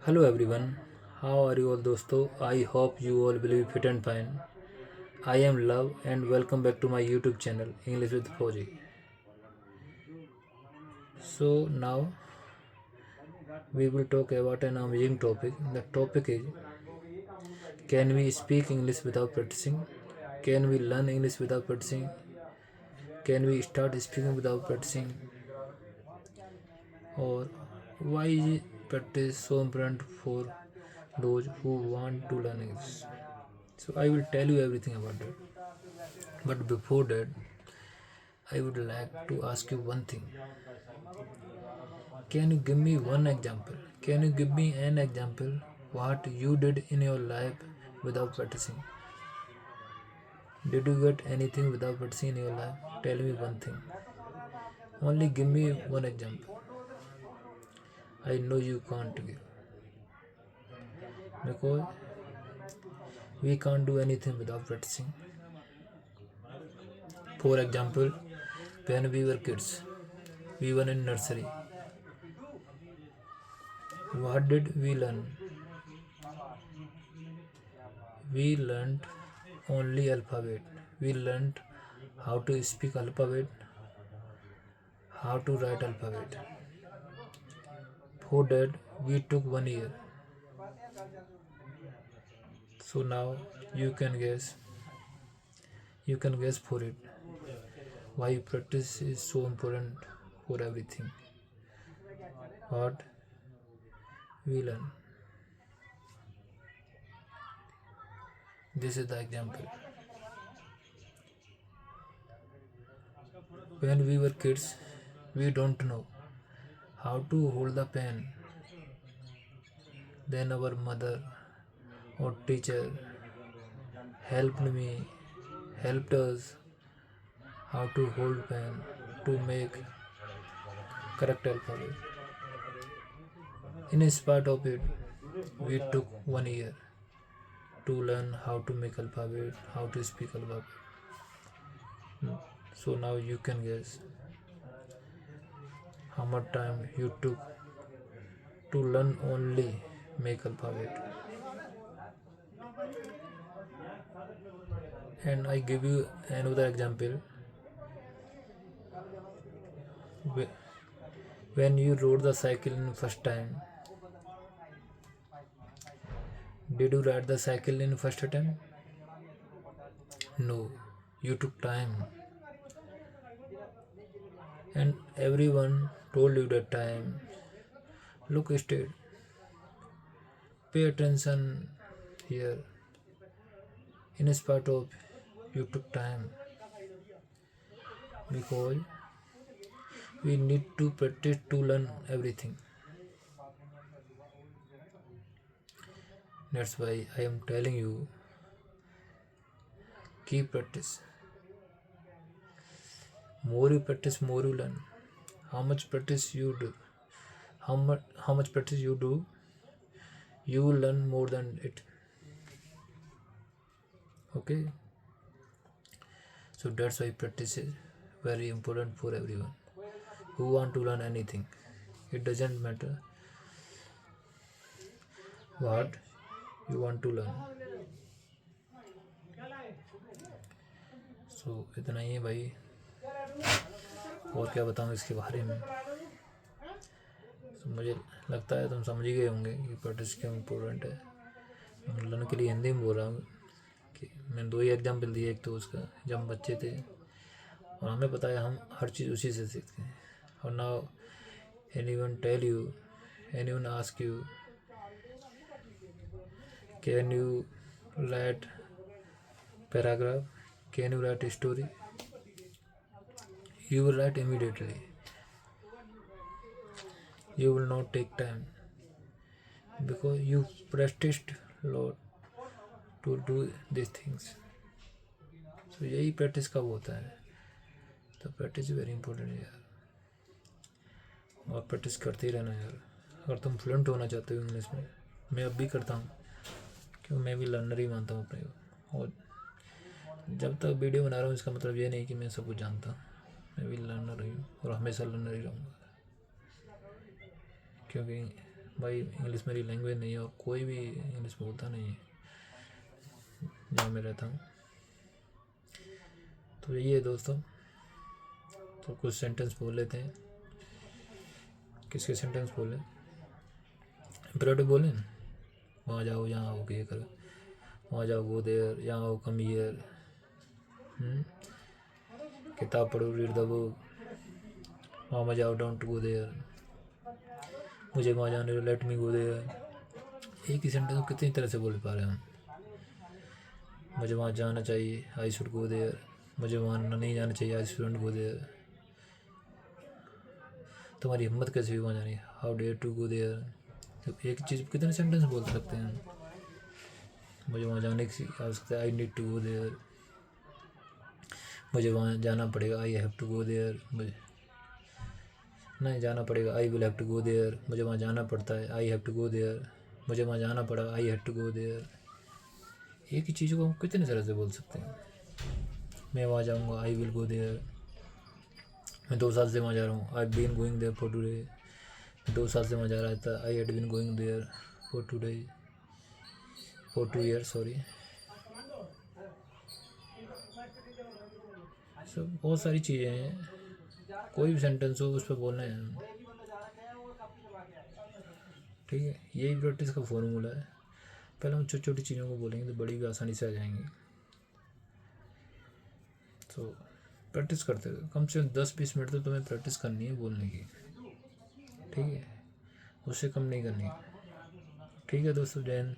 Hello everyone, how are you all दोस्तों? I hope you all will be fit and fine. I am Love and welcome back to my YouTube channel English with Fauji. So now we will talk about an amazing topic. The topic is, can we speak English without practicing? Can we learn English without practicing? Can we start speaking without practicing? Or why is practice so important for those who want to learn English? So I will tell you everything about that. But before that, I would like to ask you one thing. Can you give me one example? Can you give me an example what you did in your life without practicing? Did you get anything without practicing in your life? Tell me one thing. Only give me one example. I know you can't give because we can't do anything without practicing. For example, when we were kids, we were in nursery. What did we learn? We learned only alphabet. We learned how to speak alphabet, how to write alphabet. For that we took 1 year. So now you can guess. You can guess for it why practice is so important for everything. What we learn. This is the example. When we were kids, we don't know how to hold the pen. Then our mother or teacher helped us how to hold pen to make correct alphabet. In spite of it, we took 1 year to learn how to make alphabet, how to speak alphabet. So now you can guess how much time you took to learn only make alphabet. And I give you another example. When you rode the cycle in first time, did you ride the cycle in first attempt? No, you took time. And everyone told you that time. Look straight. Pay attention here. In spite of you took time because we need to practice to learn everything. That's why I am telling you, keep practice. More you practice, more you learn. How much practice you do, how much practice you do, you will learn more than it. Okay. So that's why practice is very important for everyone who want to learn anything. It doesn't matter what you want to learn. So इतना ही है भाई, और क्या बताऊँ इसके बारे में. So, मुझे लगता है तुम समझ ही गए होंगे कि प्रैक्टिस क्यों इम्पोर्टेंट है. लर्न के लिए हिंदी में बोल रहा हूँ कि मैंने 2 ही एग्जाम्पल दिए. एक तो उसका जब हम बच्चे थे और हमें पता है हम हर चीज़ उसी से सीखते हैं. और now anyone tell you, anyone ask you, can you write paragraph, can you write story, you will write immediately. You will not take time because you practiced a lot to do these things. So यही practice कब होता है. तो practice very important है यार, और practice करते ही रहना यार. अगर तुम फ्लुएंट होना चाहते हो इंग्लिश में, मैं अब भी करता हूँ क्योंकि मैं भी लर्नर ही मानता हूँ अपने को. और जब तक वीडियो बना रहा हूँ इसका मतलब ये नहीं कि मैं सब कुछ जानता हूँ. मैं भी लर्नर ही हूँ और हमेशा लर्नर ही रहूँगा क्योंकि भाई इंग्लिश मेरी लैंग्वेज नहीं है और कोई भी इंग्लिश बोलता नहीं है जहाँ मैं रहता हूँ। तो यही है दोस्तों। तो कुछ सेंटेंस बोल लेते हैं। किसके सेंटेंस बोले? इम्परेटिव बोले, वहाँ जाओ, यहाँ आओ, ये करो, वहाँ जाओ, गो देयर, यहाँ आओ, कम हियर, किताब पढ़ो, रीड द बुक, वहाँ मजा आओ, डोंट गो देयर, मुझे वहाँ जाने दो, लेट मी गो देयर। एक ही सेंटेंस को कितनी तरह से बोल पा रहे हैं हम। मुझे वहाँ जाना चाहिए, आई शुड गो देयर, मुझे वहाँ नहीं जाना चाहिए, आई शुडंट गो देयर। तुम्हारी हिम्मत कैसे हुई वहाँ जाने, how dare to go there. तो एक चीज़ कितने सेंटेंस बोल सकते हैं हम। मुझे वहाँ जाने की आवश्यकता है, I need to go there, मुझे वहाँ जाना पड़ेगा, I have to go there, मुझे नहीं जाना पड़ेगा, I will have to go there, मुझे वहाँ जाना पड़ता है, I have to go there, मुझे वहाँ जाना पड़ा, I have to go there. एक ही चीज़ को हम कितने तरह से बोल सकते हैं। मैं वहाँ जाऊँगा, आई विल गो देयर। मैं 2 साल से वहाँ जा रहा हूँ, I been going there for today. 2 साल से वहाँ जा रहा था, I had been going there for today, for 2 year, sorry. सब बहुत सारी चीज़ें हैं, कोई भी सेंटेंस हो उस पर बोलना है हम, ठीक है। यही प्रैक्टिस का फॉर्मूला है। पहले हम छोटी छोटी चीज़ों को बोलेंगे तो बड़ी भी आसानी से आ जाएंगी। तो प्रैक्टिस करते रहो, कम से कम 10-20 मिनट तो तुम्हें प्रैक्टिस करनी है बोलने की, ठीक है, उससे कम नहीं करनी। ठीक है दोस्तों, जय हिंद।